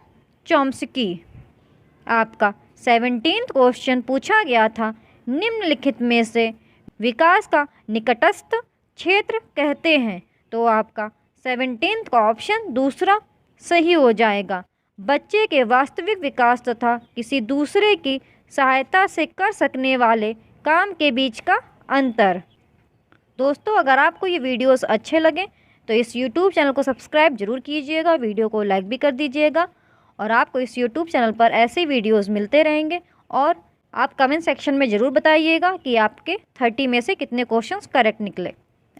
चॉम्स्की। आपका 17th क्वेश्चन पूछा गया था, निम्नलिखित में से विकास का निकटस्थ क्षेत्र कहते हैं। तो आपका 17th का ऑप्शन दूसरा सही हो जाएगा, बच्चे के वास्तविक विकास तथा किसी दूसरे की सहायता से कर सकने वाले काम के बीच का अंतर। दोस्तों, अगर आपको ये वीडियोस अच्छे लगें तो इस YouTube चैनल को सब्सक्राइब जरूर कीजिएगा, वीडियो को लाइक भी कर दीजिएगा। और आपको इस YouTube चैनल पर ऐसे वीडियोस मिलते रहेंगे। और आप कमेंट सेक्शन में ज़रूर बताइएगा कि आपके 30 में से कितने क्वेश्चंस करेक्ट निकले।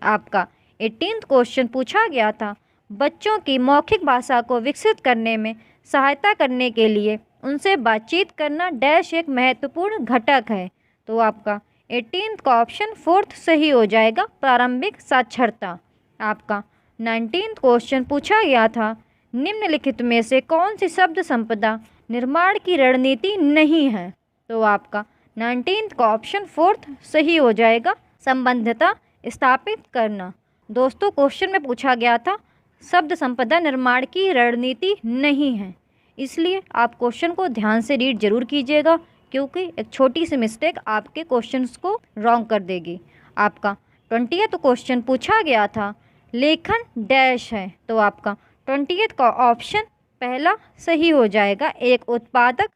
आपका 18th क्वेश्चन पूछा गया था, बच्चों की मौखिक भाषा को विकसित करने में सहायता करने के लिए उनसे बातचीत करना डैश एक महत्वपूर्ण घटक है। तो आपका 18th का ऑप्शन 4th सही हो जाएगा, प्रारंभिक साक्षरता। आपका 19th क्वेश्चन पूछा गया था, निम्नलिखित में से कौन सी शब्द संपदा निर्माण की रणनीति नहीं है। तो आपका 19th का ऑप्शन 4th सही हो जाएगा, संबंधितता स्थापित करना। दोस्तों, क्वेश्चन में पूछा गया था शब्द संपदा निर्माण की रणनीति नहीं है, इसलिए आप क्वेश्चन को ध्यान से रीड जरूर कीजिएगा, क्योंकि एक छोटी सी मिस्टेक आपके क्वेश्चंस को रॉन्ग कर देगी। आपका 20th क्वेश्चन पूछा गया था, लेखन डैश है। तो आपका 20th का ऑप्शन पहला सही हो जाएगा, एक उत्पादक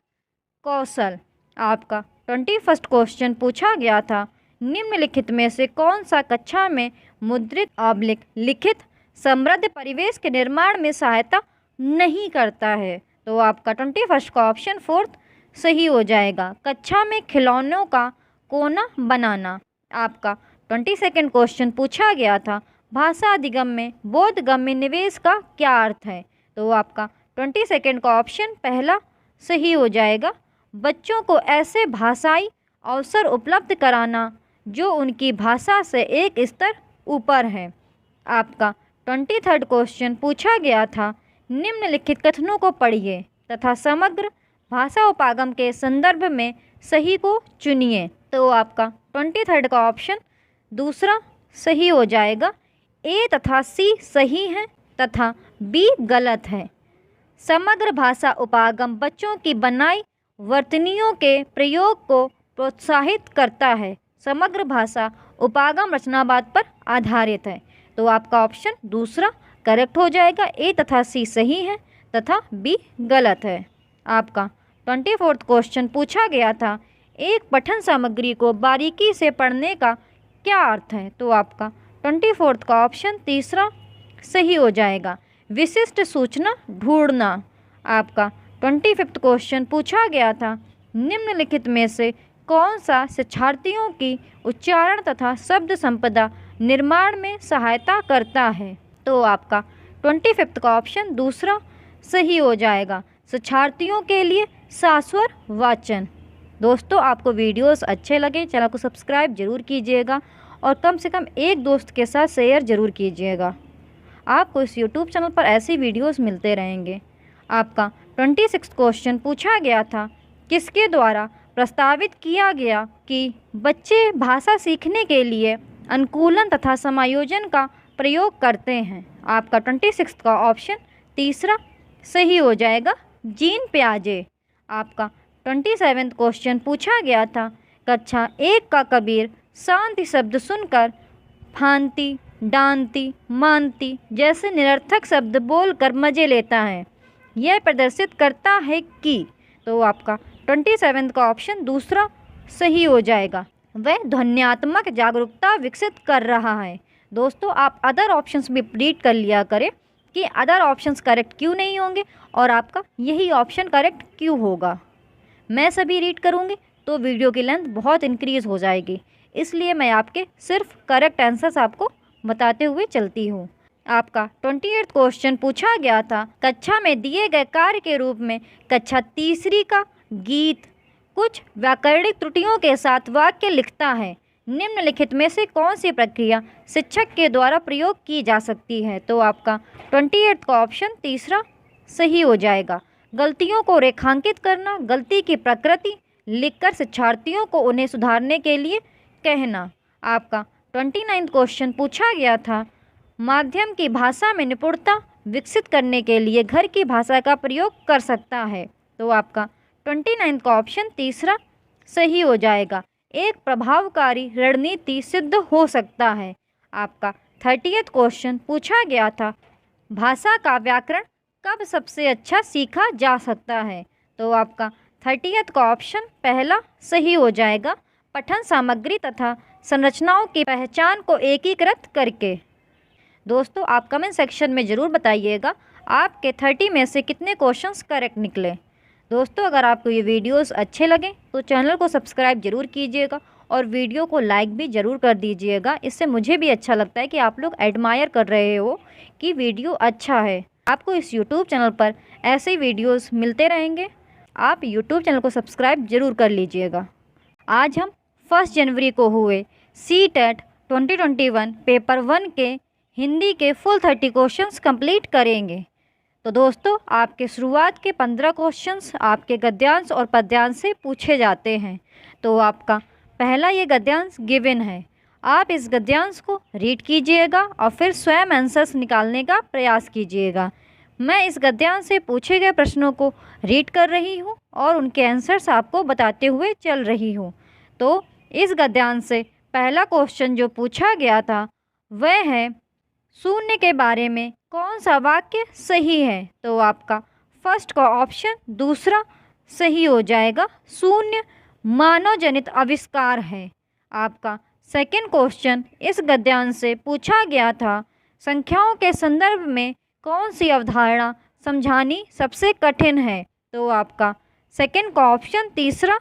कौशल। आपका 21st क्वेश्चन पूछा गया था, निम्नलिखित में से कौन सा कक्षा में मुद्रित लिखित समृद्ध परिवेश के निर्माण में सहायता नहीं करता है। तो आपका 21st का ऑप्शन 4th सही हो जाएगा, कक्षा में खिलौनों का कोना बनाना। आपका 22nd क्वेश्चन पूछा गया था, भाषा अधिगम में बोधगम्य निवेश का क्या अर्थ है। तो आपका 22nd का ऑप्शन पहला सही हो जाएगा, बच्चों को ऐसे भाषाई अवसर उपलब्ध कराना जो उनकी भाषा से एक स्तर ऊपर है। आपका 23rd क्वेश्चन पूछा गया था, निम्नलिखित कथनों को पढ़िए तथा समग्र भाषा उपागम के संदर्भ में सही को चुनिए। तो आपका 23rd का ऑप्शन दूसरा सही हो जाएगा, ए तथा सी सही है तथा बी गलत है। समग्र भाषा उपागम बच्चों की बनाई वर्तनियों के प्रयोग को प्रोत्साहित करता है। समग्र भाषा उपागम रचनावाद पर आधारित है। तो आपका ऑप्शन दूसरा करेक्ट हो जाएगा, ए तथा सी सही है तथा बी गलत है। आपका 24th क्वेश्चन पूछा गया था, एक पठन सामग्री को बारीकी से पढ़ने का क्या अर्थ है। तो आपका 24th का ऑप्शन तीसरा सही हो जाएगा, विशिष्ट सूचना ढूंढना। आपका 25th क्वेश्चन पूछा गया था, निम्नलिखित में से कौन सा शिक्षार्थियों की उच्चारण तथा शब्द संपदा निर्माण में सहायता करता है। तो आपका 25th का ऑप्शन दूसरा सही हो जाएगा, शिक्षार्थियों के लिए शाश्वत वाचन। दोस्तों, आपको वीडियोस अच्छे लगे चैनल को सब्सक्राइब जरूर कीजिएगा और कम से कम एक दोस्त के साथ शेयर जरूर कीजिएगा। आपको इस YouTube चैनल पर ऐसी वीडियोस मिलते रहेंगे। आपका 26th क्वेश्चन पूछा गया था, किसके द्वारा प्रस्तावित किया गया कि बच्चे भाषा सीखने के लिए अनुकूलन तथा समायोजन का प्रयोग करते हैं। आपका 26th का ऑप्शन तीसरा सही हो जाएगा, जीन पियाजे। आपका 27th क्वेश्चन पूछा गया था, कक्षा 1 का कबीर शांति शब्द सुनकर फांति, डांति, मानती जैसे निरर्थक शब्द बोलकर मजे लेता है, यह प्रदर्शित करता है कि। तो आपका 27th का ऑप्शन दूसरा सही हो जाएगा, वह ध्वन्यात्मक जागरूकता विकसित कर रहा है। दोस्तों, आप अदर ऑप्शंस भी रीड कर लिया करें कि अदर ऑप्शंस करेक्ट क्यों नहीं होंगे और आपका यही ऑप्शन करेक्ट क्यों होगा। मैं सभी रीड करूँगी तो वीडियो की लेंथ बहुत इंक्रीज़ हो जाएगी, इसलिए मैं आपके सिर्फ करेक्ट आंसर्स आपको बताते हुए चलती हूँ। आपका 28th क्वेश्चन पूछा गया था, कक्षा में दिए गए कार्य के रूप में कक्षा तीसरी का गीत कुछ व्याकरणिक त्रुटियों के साथ वाक्य लिखता है, निम्नलिखित में से कौन सी प्रक्रिया शिक्षक के द्वारा प्रयोग की जा सकती है। तो आपका 28th का ऑप्शन तीसरा सही हो जाएगा, गलतियों को रेखांकित करना, गलती की प्रकृति लिखकर शिक्षार्थियों को उन्हें सुधारने के लिए कहना। आपका 29th क्वेश्चन पूछा गया था, माध्यम की भाषा में निपुणता विकसित करने के लिए घर की भाषा का प्रयोग कर सकता है। तो आपका 29 का ऑप्शन तीसरा सही हो जाएगा, एक प्रभावकारी रणनीति सिद्ध हो सकता है। आपका 30th क्वेश्चन पूछा गया था, भाषा का व्याकरण कब सबसे अच्छा सीखा जा सकता है? तो आपका 30th का ऑप्शन पहला सही हो जाएगा, पठन सामग्री तथा संरचनाओं की पहचान को एकीकृत करके। दोस्तों आप कमेंट सेक्शन में ज़रूर बताइएगा आपके 30 में से कितने क्वेश्चंस करेक्ट निकले। दोस्तों अगर आपको ये वीडियोस अच्छे लगें तो चैनल को सब्सक्राइब ज़रूर कीजिएगा और वीडियो को लाइक भी ज़रूर कर दीजिएगा। इससे मुझे भी अच्छा लगता है कि आप लोग एडमायर कर रहे हो कि वीडियो अच्छा है। आपको इस यूट्यूब चैनल पर ऐसे ही वीडियोस मिलते रहेंगे। आप यूट्यूब चैनल को सब्सक्राइब ज़रूर कर लीजिएगा। आज हम 1 जनवरी को हुए CTET 2021 पेपर 1 के हिंदी के फुल 30 क्वेश्चंस कंप्लीट करेंगे। तो दोस्तों आपके शुरुआत के 15 क्वेश्चंस आपके गद्यांश और पद्यांश से पूछे जाते हैं। तो आपका पहला ये गद्यांश गिवन है। आप इस गद्यांश को रीड कीजिएगा और फिर स्वयं आंसर्स निकालने का प्रयास कीजिएगा। मैं इस गद्यांश से पूछे गए प्रश्नों को रीड कर रही हूँ और उनके आंसर्स आपको बताते हुए चल रही हूँ। तो इस गद्यांश से पहला क्वेश्चन जो पूछा गया था वह है, शून्य के बारे में कौन सा वाक्य सही है? तो आपका फर्स्ट का ऑप्शन दूसरा सही हो जाएगा, शून्य मानव जनित आविष्कार है। आपका सेकंड क्वेश्चन इस गद्यांश से पूछा गया था, संख्याओं के संदर्भ में कौन सी अवधारणा समझानी सबसे कठिन है? तो आपका सेकंड का ऑप्शन तीसरा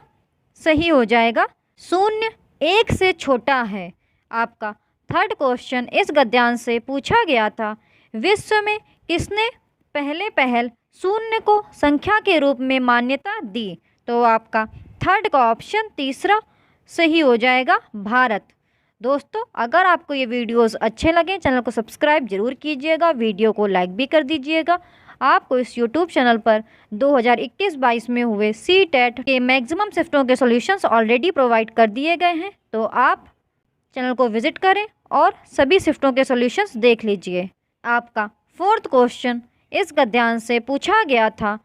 सही हो जाएगा, शून्य 1 से छोटा है। आपका थर्ड क्वेश्चन इस गद्यांश से पूछा गया था, विश्व में किसने पहल शून्य को संख्या के रूप में मान्यता दी? तो आपका थर्ड का ऑप्शन तीसरा सही हो जाएगा, भारत। दोस्तों अगर आपको ये वीडियोस अच्छे लगें चैनल को सब्सक्राइब जरूर कीजिएगा, वीडियो को लाइक भी कर दीजिएगा। आपको इस यूट्यूब चैनल पर 2021-22 में हुए CTET के मैक्सिमम शिफ्टों के सॉल्यूशंस ऑलरेडी प्रोवाइड कर दिए गए हैं। तो आप चैनल को विजिट करें और सभी शिफ्टों के सॉल्यूशंस देख लीजिए। आपका फोर्थ क्वेश्चन इस गद्यांश से पूछा गया था,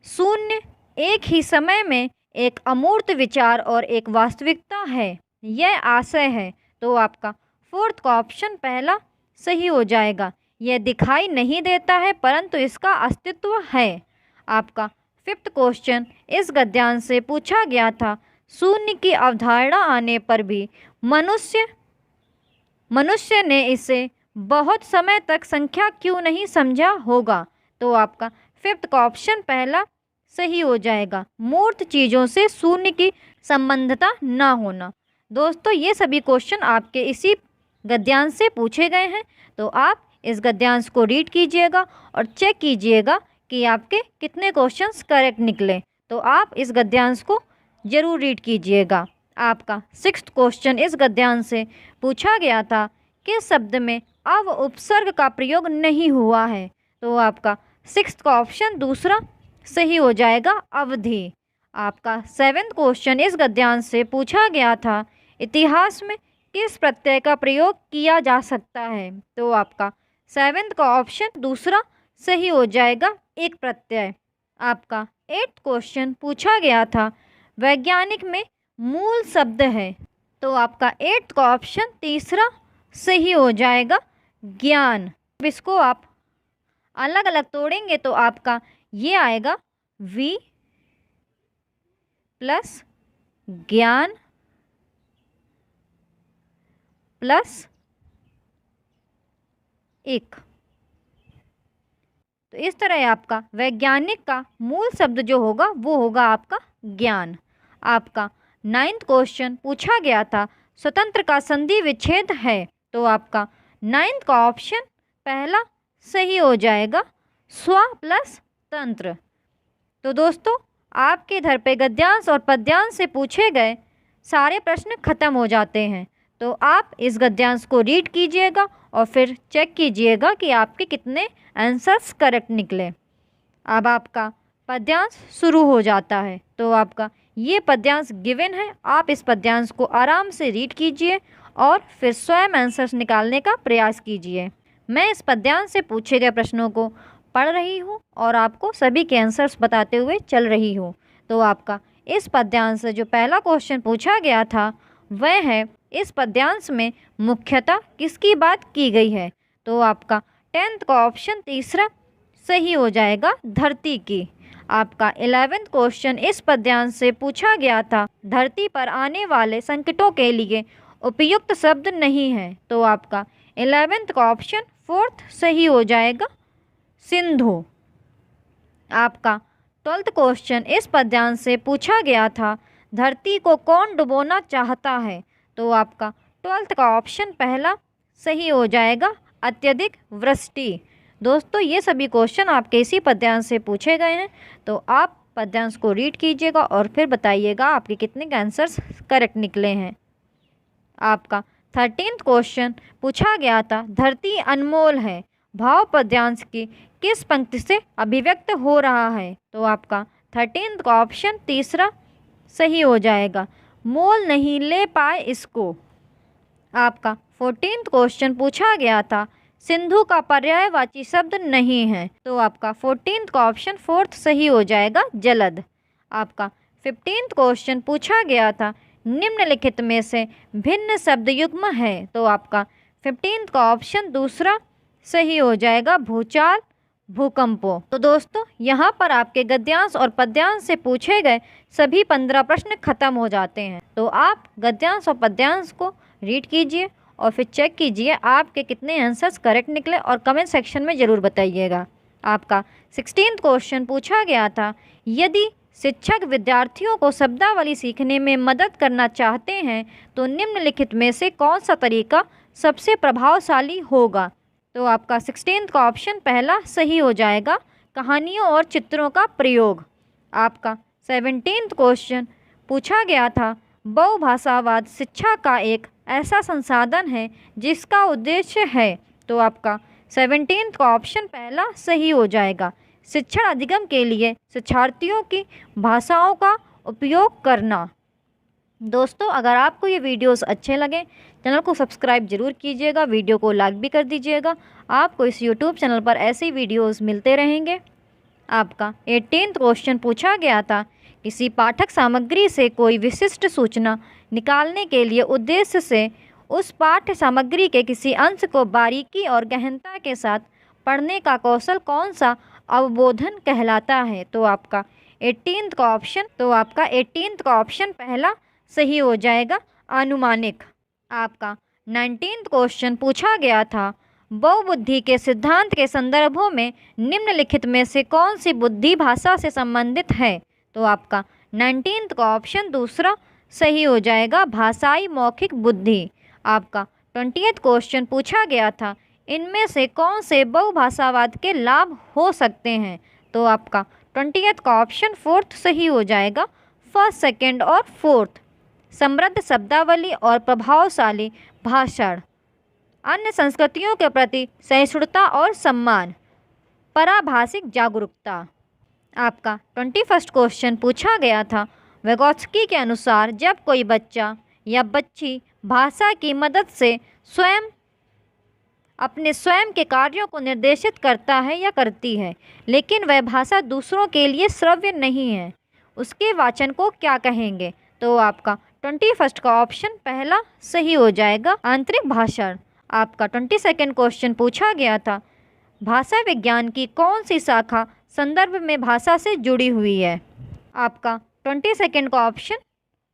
शून्य एक ही समय में एक अमूर्त विचार और एक वास्तविकता है, यह आशय है। तो आपका फोर्थ का ऑप्शन पहला सही हो जाएगा, यह दिखाई नहीं देता है परंतु इसका अस्तित्व है। आपका फिफ्थ क्वेश्चन इस गद्यांश से पूछा गया था, शून्य की अवधारणा आने पर भी मनुष्य ने इसे बहुत समय तक संख्या क्यों नहीं समझा होगा? तो आपका फिफ्थ का ऑप्शन पहला सही हो जाएगा, मूर्त चीज़ों से शून्य की संबंधता ना होना। दोस्तों ये सभी क्वेश्चन आपके इसी गद्यांश से पूछे गए हैं। तो आप इस गद्यांश को रीड कीजिएगा और चेक कीजिएगा कि आपके कितने क्वेश्चंस करेक्ट निकले। तो आप इस गद्यांश को ज़रूर रीड कीजिएगा। आपका सिक्स्थ क्वेश्चन इस गद्यांश से पूछा गया था, किस शब्द में अव उपसर्ग का प्रयोग नहीं हुआ है? तो आपका सिक्स्थ का ऑप्शन दूसरा सही हो जाएगा, अवधि। आपका सेवेंथ क्वेश्चन इस गद्यांश से पूछा गया था, इतिहास में किस प्रत्यय का प्रयोग किया जा सकता है? तो आपका सेवेंथ का ऑप्शन दूसरा सही हो जाएगा, एक प्रत्यय। आपका एट्थ क्वेश्चन पूछा गया था, वैज्ञानिक में मूल शब्द है। तो आपका एट्थ का ऑप्शन तीसरा सही हो जाएगा, ज्ञान। इसको आप अलग अलग तोड़ेंगे तो आपका ये आएगा V प्लस ज्ञान प्लस एक। तो इस तरह आपका वैज्ञानिक का मूल शब्द जो होगा वो होगा आपका ज्ञान। आपका नाइन्थ क्वेश्चन पूछा गया था, स्वतंत्र का संधि विच्छेद है। तो आपका नाइन्थ का ऑप्शन पहला सही हो जाएगा, स्व प्लस तंत्र। तो दोस्तों आपके इधर पे गद्यांश और पद्यांश से पूछे गए सारे प्रश्न खत्म हो जाते हैं। तो आप इस गद्यांश को रीड कीजिएगा और फिर चेक कीजिएगा कि आपके कितने आंसर्स करेक्ट निकले। अब आपका पद्यांश शुरू हो जाता है। तो आपका ये पद्यांश गिवन है, आप इस पद्यांश को आराम से रीड कीजिए और फिर स्वयं आंसर्स निकालने का प्रयास कीजिए। मैं इस पद्यांश से पूछे गए प्रश्नों को पढ़ रही हूँ और आपको सभी के आंसर्स बताते हुए चल रही हूँ। तो आपका इस पद्यांश से जो पहला क्वेश्चन पूछा गया था वह है, इस पद्यांश में मुख्यतः किसकी बात की गई है? तो आपका 10th का ऑप्शन तीसरा सही हो जाएगा धरती की। आपका 11th क्वेश्चन इस पद्यांश से पूछा गया था, धरती पर आने वाले संकटों के लिए उपयुक्त शब्द नहीं है, तो आपका 11th का ऑप्शन 4th सही हो जाएगा सिंधु। आपका 12th क्वेश्चन इस पद्यांश से पूछा गया था, धरती को कौन डुबोना चाहता है, तो आपका 12th का ऑप्शन पहला सही हो जाएगा अत्यधिक वृष्टि। दोस्तों ये सभी क्वेश्चन आपके इसी पद्यांश से पूछे गए हैं, तो आप पद्यांश को रीड कीजिएगा और फिर बताइएगा आपके कितने आंसर्स करेक्ट निकले हैं। आपका 13th क्वेश्चन पूछा गया था, धरती अनमोल है, भाव पद्यांश की किस पंक्ति से अभिव्यक्त हो रहा है, तो आपका 13th का ऑप्शन तीसरा सही हो जाएगा, मोल नहीं ले पाए इसको। आपका 14th क्वेश्चन पूछा गया था, सिंधु का पर्यायवाची शब्द नहीं है, तो आपका 14th का ऑप्शन 4th सही हो जाएगा जलद। आपका 15th क्वेश्चन पूछा गया था, निम्नलिखित में से भिन्न शब्द युग्म है, तो आपका 15th का ऑप्शन दूसरा सही हो जाएगा भूचाल भूकंपों। तो दोस्तों यहाँ पर आपके गद्यांश और पद्यांश से पूछे गए सभी 15 प्रश्न खत्म हो जाते हैं। तो आप गद्यांश और पद्यांश को रीड कीजिए और फिर चेक कीजिए आपके कितने आंसर्स करेक्ट निकले और कमेंट सेक्शन में ज़रूर बताइएगा। आपका 16th क्वेश्चन पूछा गया था, यदि शिक्षक विद्यार्थियों को शब्दावली सीखने में मदद करना चाहते हैं तो निम्नलिखित में से कौन सा तरीका सबसे प्रभावशाली होगा, तो आपका 16th का ऑप्शन पहला सही हो जाएगा कहानियों और चित्रों का प्रयोग। आपका 17th क्वेश्चन पूछा गया था, बहुभाषावाद शिक्षा का एक ऐसा संसाधन है जिसका उद्देश्य है, तो आपका 17th का ऑप्शन पहला सही हो जाएगा शिक्षण अधिगम के लिए शिक्षार्थियों की भाषाओं का उपयोग करना। दोस्तों अगर आपको ये वीडियोस अच्छे लगे चैनल को सब्सक्राइब जरूर कीजिएगा, वीडियो को लाइक भी कर दीजिएगा। आपको इस यूट्यूब चैनल पर ऐसे ही वीडियोस मिलते रहेंगे। आपका 18th क्वेश्चन पूछा गया था, किसी पाठक सामग्री से कोई विशिष्ट सूचना निकालने के लिए उद्देश्य से उस पाठ्य सामग्री के किसी अंश को बारीकी और गहनता के साथ पढ़ने का कौशल कौन सा अवबोधन कहलाता है, तो आपका 18th का ऑप्शन पहला सही हो जाएगा अनुमानिक। आपका 19th क्वेश्चन पूछा गया था, बहुबुद्धि के सिद्धांत के संदर्भों में निम्नलिखित में से कौन सी बुद्धि भाषा से संबंधित है, तो आपका 19th का ऑप्शन दूसरा सही हो जाएगा भाषाई मौखिक बुद्धि। आपका 20th क्वेश्चन पूछा गया था, इनमें से कौन से बहुभाषावाद के लाभ हो सकते हैं, तो आपका 20th का ऑप्शन 4th सही हो जाएगा फर्स्ट, सेकंड और फोर्थ। समृद्ध शब्दावली और प्रभावशाली भाषण, अन्य संस्कृतियों के प्रति सहिष्णुता और सम्मान, पराभाषिक जागरूकता। आपका 21st क्वेश्चन पूछा गया था, वेगोत्स्की के अनुसार जब कोई बच्चा या बच्ची भाषा की मदद से अपने स्वयं के कार्यों को निर्देशित करता है या करती है, लेकिन वह भाषा दूसरों के लिए श्रव्य नहीं है, उसके वाचन को क्या कहेंगे, तो आपका 21st का ऑप्शन पहला सही हो जाएगा आंतरिक भाषण। आपका 22nd क्वेश्चन पूछा गया था, भाषा विज्ञान की कौन सी शाखा संदर्भ में भाषा से जुड़ी हुई है, आपका 22nd का ऑप्शन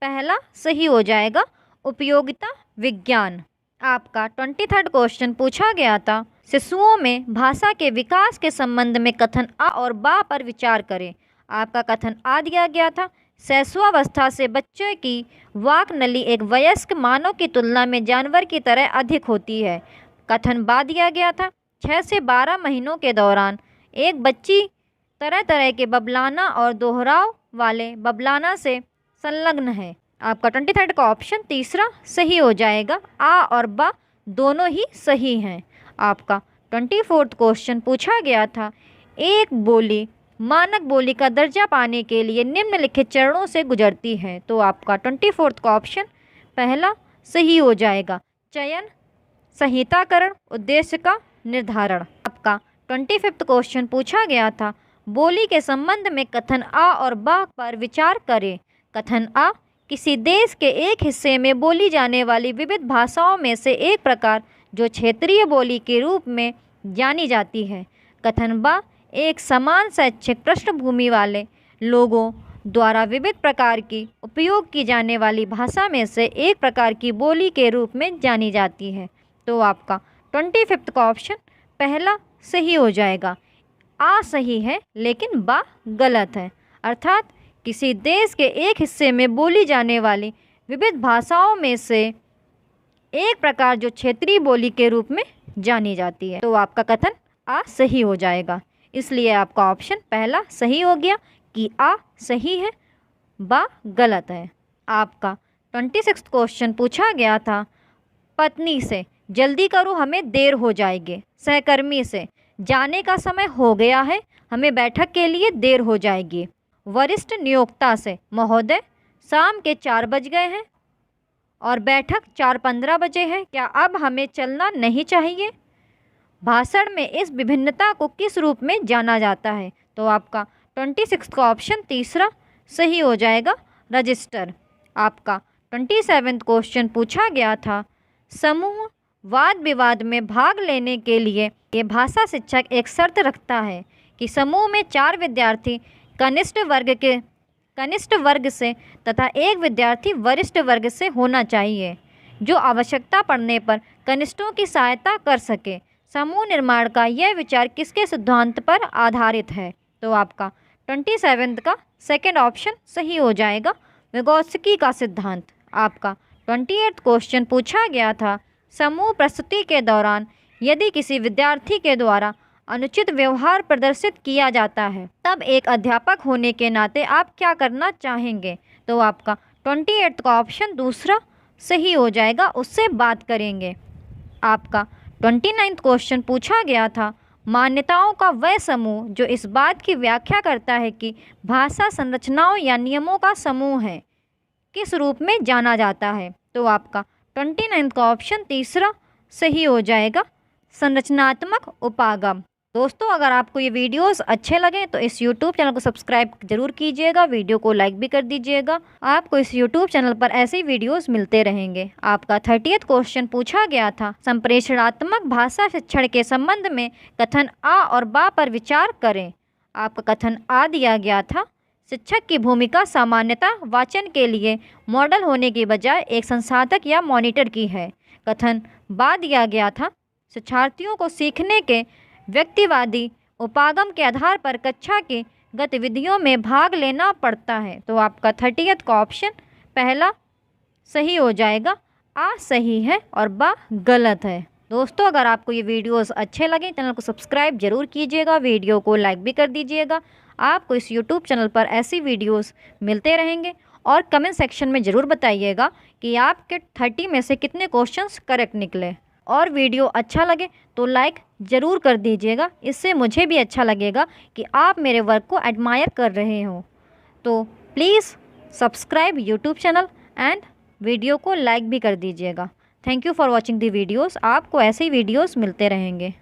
पहला सही हो जाएगा उपयोगिता विज्ञान। आपका 23rd क्वेश्चन पूछा गया था, शिशुओं में भाषा के विकास के संबंध में कथन आ और बा पर विचार करें। आपका कथन आ दिया गया था, शैशवावस्था से बच्चे की वाक नली एक वयस्क मानव की तुलना में जानवर की तरह अधिक होती है। कथन बा दिया गया था, 6 से 12 महीनों के दौरान एक बच्ची तरह तरह के बबलाना और दोहराव वाले बबलाना से संलग्न है। आपका 23rd का ऑप्शन तीसरा सही हो जाएगा, आ और बा दोनों ही सही हैं। आपका 24th क्वेश्चन पूछा गया था, एक बोली मानक बोली का दर्जा पाने के लिए निम्नलिखित चरणों से गुजरती है, तो आपका 24th का ऑप्शन पहला सही हो जाएगा चयन, संहिताकरण, उद्देश्य का निर्धारण। आपका 25th क्वेश्चन पूछा गया था, बोली के संबंध में कथन आ और बा पर विचार करें। कथन आ किसी देश के एक हिस्से में बोली जाने वाली विविध भाषाओं में से एक प्रकार जो क्षेत्रीय बोली के रूप में जानी जाती है। कथन बा एक समान शैक्षिक पृष्ठभूमि वाले लोगों द्वारा विविध प्रकार की उपयोग की जाने वाली भाषा में से एक प्रकार की बोली के रूप में जानी जाती है। तो आपका 25 का ऑप्शन पहला सही हो जाएगा। आ सही है लेकिन बा गलत है, अर्थात किसी देश के एक हिस्से में बोली जाने वाली विविध भाषाओं में से एक प्रकार जो क्षेत्रीय बोली के रूप में जानी जाती है। तो आपका कथन आ सही हो जाएगा, इसलिए आपका ऑप्शन पहला सही हो गया कि आ सही है, बा गलत है। आपका 26 क्वेश्चन पूछा गया था पत्नी से, जल्दी करो हमें देर हो जाएगी। सहकर्मी से, जाने का समय हो गया है, हमें बैठक के लिए देर हो जाएगी। वरिष्ठ नियोक्ता से, महोदय शाम के 4 बज गए हैं और बैठक 4:15 बजे है, क्या अब हमें चलना नहीं चाहिए? भाषण में इस विभिन्नता को किस रूप में जाना जाता है? तो आपका 26 का ऑप्शन तीसरा सही हो जाएगा, रजिस्टर। आपका 27 क्वेश्चन पूछा गया था समूह वाद विवाद में भाग लेने के लिए ये भाषा शिक्षक एक शर्त रखता है कि समूह में 4 विद्यार्थी कनिष्ठ वर्ग से तथा एक विद्यार्थी वरिष्ठ वर्ग से होना चाहिए, जो आवश्यकता पड़ने पर कनिष्ठों की सहायता कर सके। समूह निर्माण का यह विचार किसके सिद्धांत पर आधारित है? तो आपका 27 का सेकंड ऑप्शन सही हो जाएगा, विगोत्स्की का सिद्धांत। आपका 28 क्वेश्चन पूछा गया था समूह प्रस्तुति के दौरान यदि किसी विद्यार्थी के द्वारा अनुचित व्यवहार प्रदर्शित किया जाता है तब एक अध्यापक होने के नाते आप क्या करना चाहेंगे? तो आपका 28 का ऑप्शन दूसरा सही हो जाएगा, उससे बात करेंगे। आपका 29 क्वेश्चन पूछा गया था मान्यताओं का वह समूह जो इस बात की व्याख्या करता है कि भाषा संरचनाओं या नियमों का समूह है, किस रूप में जाना जाता है? तो आपका 29 का ऑप्शन तीसरा सही हो जाएगा, संरचनात्मक उपागम। दोस्तों, अगर आपको ये वीडियोस अच्छे लगें तो इस YouTube चैनल को सब्सक्राइब जरूर कीजिएगा, वीडियो को लाइक भी कर दीजिएगा। आपको इस YouTube चैनल पर ऐसे ही वीडियोस मिलते रहेंगे। आपका 30th क्वेश्चन पूछा गया था संप्रेषणात्मक भाषा शिक्षण के संबंध में कथन आ और बा पर विचार करें। आपका कथन आ दिया गया था शिक्षक की भूमिका सामान्यतः वाचन के लिए मॉडल होने की बजाय एक संसाधक या मॉनिटर की है। कथन बा दिया गया था शिक्षार्थियों को सीखने के व्यक्तिवादी उपागम के आधार पर कक्षा की गतिविधियों में भाग लेना पड़ता है। तो आपका 30th का ऑप्शन पहला सही हो जाएगा, आ सही है और बा गलत है। दोस्तों, अगर आपको ये वीडियोस अच्छे लगें चैनल को सब्सक्राइब जरूर कीजिएगा, वीडियो को लाइक भी कर दीजिएगा। आपको इस YouTube चैनल पर ऐसी वीडियोस मिलते रहेंगे और कमेंट सेक्शन में ज़रूर बताइएगा कि आपके 30 में से कितने क्वेश्चंस करेक्ट निकले। और वीडियो अच्छा लगे तो लाइक ज़रूर कर दीजिएगा, इससे मुझे भी अच्छा लगेगा कि आप मेरे वर्क को एडमायर कर रहे हो। तो please subscribe YouTube channel and video को लाइक भी कर दीजिएगा। Thank you for watching the videos. आपको ऐसे ही वीडियोज़ मिलते रहेंगे।